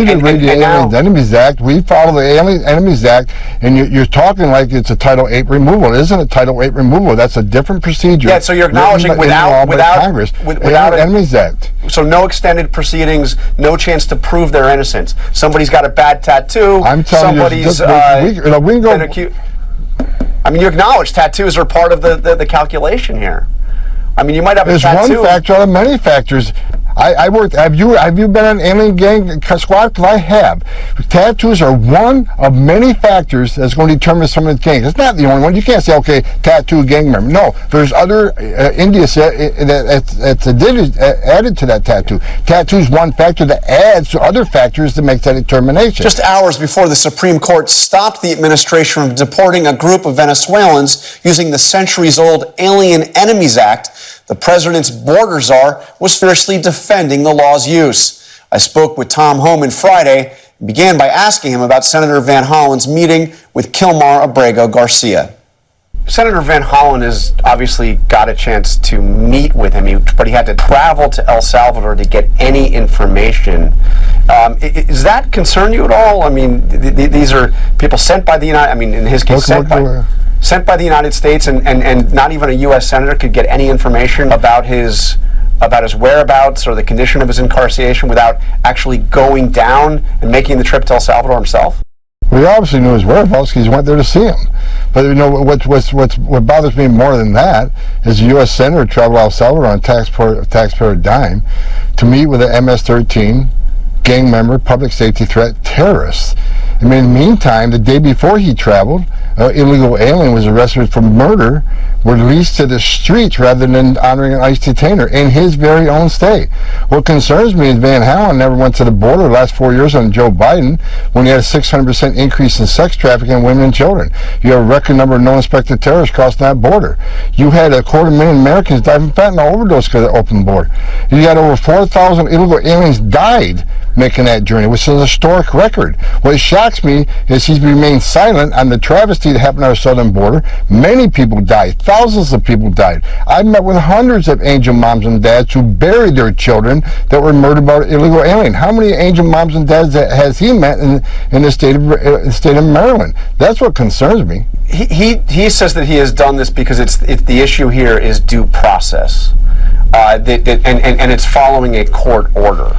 need to read the Alien Enemies Act. We follow the Alien Enemies Act, and you're talking like it's a Title VIII removal. It isn't a Title VIII removal. That's a different procedure. Yeah, so you're acknowledging without Congress, without an Enemies Act. So no extended proceedings, no chance to prove their innocence. Somebody's got a bad tattoo. I'm telling somebody's we can go. I mean, you acknowledge tattoos are part of the calculation here. I mean, you might have a tattoo. There's one factor out of many factors. I worked. Have you been in an alien gang squad? Because I have. Tattoos are one of many factors that's going to determine someone's gang. It's not the only one. You can't say, okay, tattoo gang member. No, there's other indices that's added to that tattoo. Tattoo's one factor that adds to other factors that make that determination. Just hours before the Supreme Court stopped the administration from deporting a group of Venezuelans using the centuries-old Alien Enemies Act, the president's border czar was fiercely defending the law's use. I spoke with Tom Homan Friday and began by asking him about Senator Van Hollen's meeting with Kilmar Abrego Garcia. Senator Van Hollen has obviously got a chance to meet with him, but he had to travel to El Salvador to get any information. Does that concern you at all? I mean, these are people sent by the United, I mean, in his case, sent by the United States, and not even a U.S. senator could get any information about his whereabouts or the condition of his incarceration without actually going down and making the trip to El Salvador himself? We obviously knew his whereabouts because he went there to see him. But you know what bothers me more than that is a U.S. senator traveled to El Salvador on taxpayer dime to meet with an MS-13 gang member, public safety threat, terrorist. I mean, in the meantime, the day before he traveled, illegal alien was arrested for murder, released to the streets rather than honoring an ICE detainer in his very own state. What concerns me is Van Hollen never went to the border the last 4 years under Joe Biden when he had a 600% increase in sex trafficking in women and children. You have a record number of no-inspected terrorists crossing that border. You had 250,000 Americans die from fentanyl overdose because of the open border. You had over 4,000 illegal aliens died making that journey, which is a historic record. What shocks me is he's remained silent on the travesty that happened on our southern border. Many people died. Thousands of people died. I've met with hundreds of angel moms and dads who buried their children that were murdered by illegal alien. How many angel moms and dads has he met in the state of Maryland? That's what concerns me. He says that he has done this because it's the issue here is due process, and it's following a court order.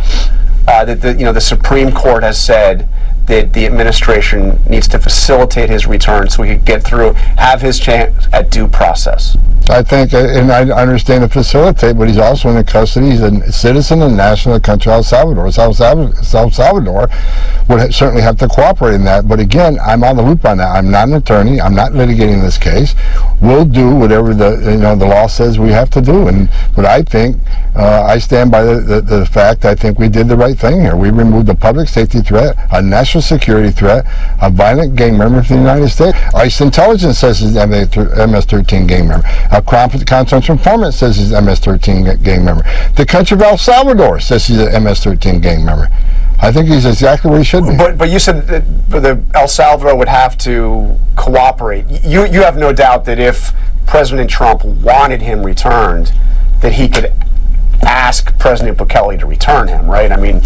The Supreme Court has said that the administration needs to facilitate his return so he could get through, have his chance at due process. I think, and I understand to facilitate, but he's also in custody. He's a citizen and national of the country El Salvador. El Salvador would certainly have to cooperate in that. But again, I'm on the loop on that. I'm not an attorney. I'm not litigating this case. We'll do whatever the law says we have to do. But I think I stand by the fact I think we did the right thing here. We removed a public safety threat, a national security threat, a violent gang member from the United States. ICE intelligence says he's an MS-13 gang member. A confidential informant says he's an MS-13 gang member. The country of El Salvador says he's an MS-13 gang member. I think he's exactly where he should be. But you said that El Salvador would have to cooperate. You have no doubt that if President Trump wanted him returned, that he could ask President Bukele to return him, right? I mean,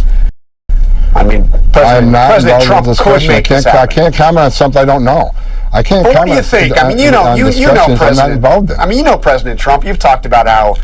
President Trump could make this happen. I can't comment on something I don't know. I can't comment. What do you think? I mean, you know President. I'm not involved in. I mean, you know President Trump. You've talked about how,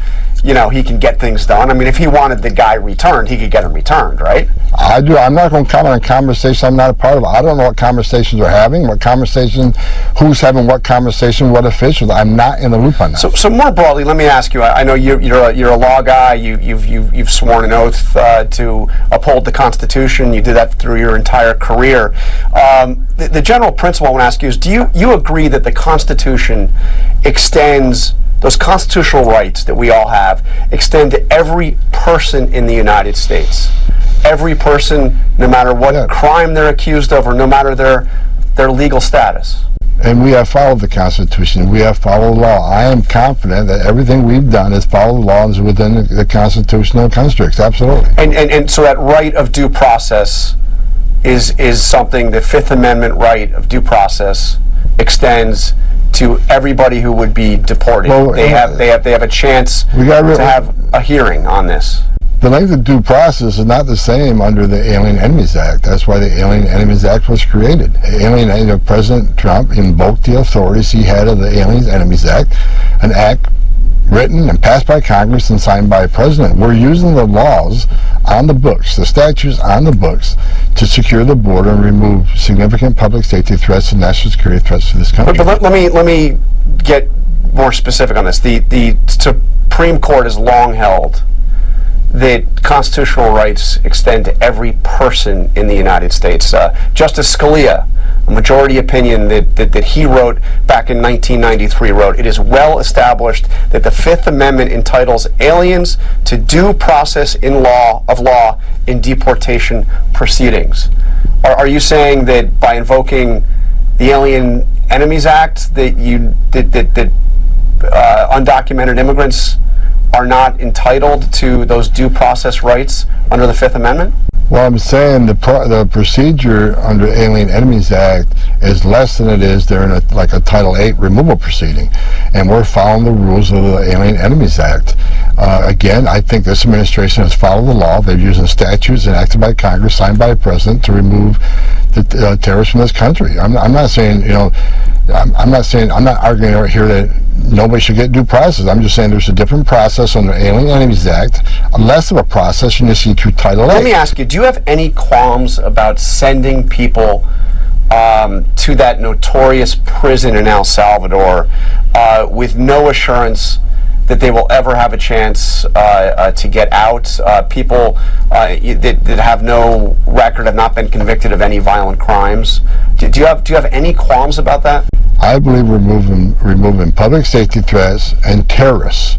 he can get things done. I mean, if he wanted the guy returned, he could get him returned, right? I do. I'm not going to comment on conversations I'm not a part of. I don't know what conversations we're having, who's having what conversation, what officials. I'm not in the loop on that. So more broadly, let me ask you. I know you're a law guy. You've sworn an oath to uphold the Constitution. You did that through your entire career. The general principle I want to ask you is: do you agree that the Constitution extends those constitutional rights that we all have extend to every person in the United States? Every person, no matter what crime they're accused of or no matter their legal status. And we have followed the Constitution. We have followed the law. I am confident that everything we've done is follow the laws within the constitutional constructs. Absolutely. And so that right of due process is something, the Fifth Amendment right of due process extends to everybody who would be deported. Well, they have a chance to have a hearing on this. The length of due process is not the same under the Alien Enemies Act. That's why the Alien Enemies Act was created. President Trump invoked the authorities he had of the Alien Enemies Act, an act written and passed by Congress and signed by a president. We're using the laws on the books, the statutes on the books, to secure the border and remove significant public safety threats and national security threats to this country. But let me get more specific on this. The Supreme Court has long held that constitutional rights extend to every person in the United States. Justice Scalia, a majority opinion that he wrote back in 1993, wrote, "It is well established that the Fifth Amendment entitles aliens to due process in law in deportation proceedings." Are you saying that by invoking the Alien Enemies Act that undocumented immigrants are not entitled to those due process rights under the Fifth Amendment? Well, I'm saying the procedure under the Alien Enemies Act is less than it is there in a Title VIII removal proceeding, and we're following the rules of the Alien Enemies Act. Again, I think this administration has followed the law. They're using statutes enacted by Congress, signed by a president, to remove the terrorists from this country. I'm not saying, I'm not arguing right here that nobody should get due process. I'm just saying there's a different process under the Alien Enemies Act, less of a process than you see through Title VIII. Let me ask you, do you have any qualms about sending people to that notorious prison in El Salvador with no assurance that they will ever have a chance to get out? People that have no record, have not been convicted of any violent crimes. Do you have any qualms about that? I believe removing public safety threats and terrorists,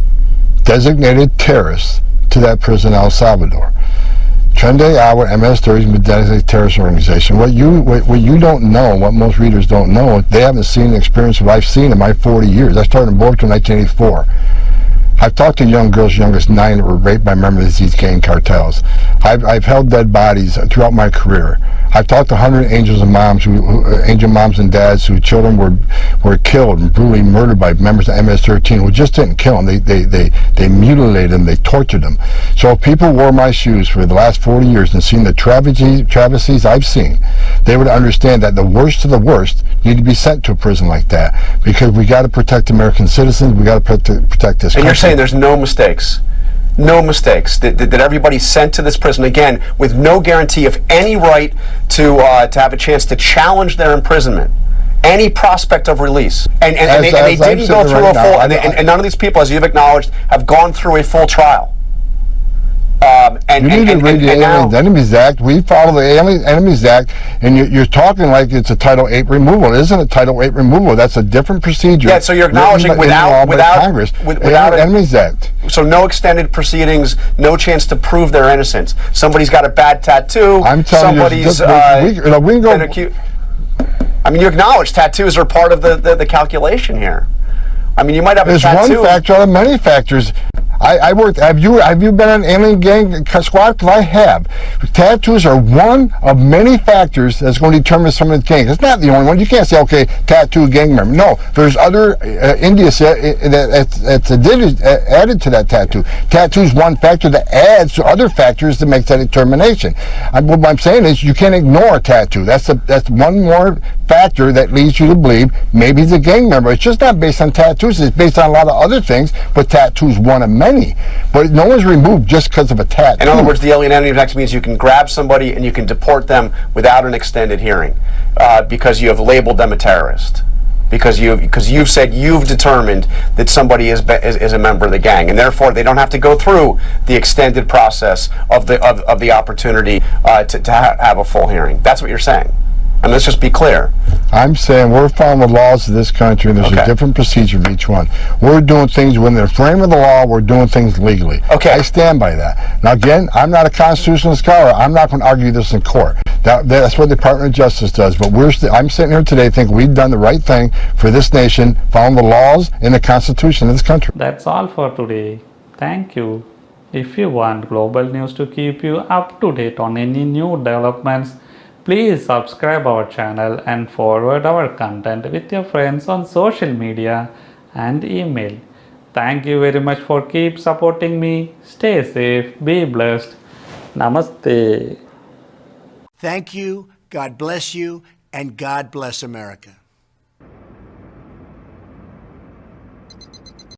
designated terrorists, to that prison in El Salvador. Trende Agua MS-30 is a designated terrorist organization. What you don't know, what most readers don't know, they haven't seen the experience what I've seen in my 40 years. I started in Boca in 1984. I've talked to young girls, young as 9, that were raped by members of these gang cartels. I've held dead bodies throughout my career. I've talked to 100 angel moms and dads whose children were killed and brutally murdered by members of MS-13 who just didn't kill them. They mutilated them. They tortured them. So if people wore my shoes for the last 40 years and seen the travesties I've seen, they would understand that the worst of the worst need to be sent to a prison like that, because we got to protect American citizens. We got to protect this country. And you're saying there's no mistakes? No mistakes, that everybody's sent to this prison, again, with no guarantee of any right to have a chance to challenge their imprisonment, any prospect of release. And they didn't go through a full, and none of these people, as you've acknowledged, have gone through a full trial. You need to read the Alien Enemies Act. We follow the Alien Enemies Act, and you're talking like it's a Title VIII removal. It isn't a Title VIII removal. That's a different procedure. Yeah, so you're acknowledging without Alien Enemies Act. So no extended proceedings, no chance to prove their innocence. Somebody's got a bad tattoo. I'm telling somebody's you, we can go. been accused. I mean, you acknowledge tattoos are part of the calculation here. I mean, you might have a tattoo. There's one factor out of many factors. I worked. Have you been in an alien gang squad? Because I have. Tattoos are one of many factors that's going to determine someone's gang. It's not the only one. You can't say, okay, tattoo gang member. No, there's other indicia that's added to that tattoo. Tattoo is one factor that adds to other factors to make that determination. What I'm saying is you can't ignore a tattoo. That's one more factor that leads you to believe maybe he's a gang member. It's just not based on tattoos. It's based on a lot of other things, but tattoos one of many. But no one's removed just because of a tattoo. In other words, the Alien Enemies Act means you can grab somebody and you can deport them without an extended hearing because you have labeled them a terrorist. Because you've said you've determined that somebody is a member of the gang, and therefore they don't have to go through the extended process of the opportunity to have a full hearing. That's what you're saying. And let's just be clear. I'm saying we're following the laws of this country, and there's a different procedure for each one. We're doing things within the frame of the law. We're doing things legally. Okay. I stand by that. Now, again, I'm not a constitutional scholar. I'm not going to argue this in court. That's what the Department of Justice does. But I'm sitting here today thinking we've done the right thing for this nation, following the laws and the Constitution of this country. That's all for today. Thank you. If you want global news to keep you up to date on any new developments, please subscribe our channel and forward our content with your friends on social media and email. Thank you very much for keep supporting me. Stay safe, be blessed. Namaste. Thank you, God bless you, and God bless America.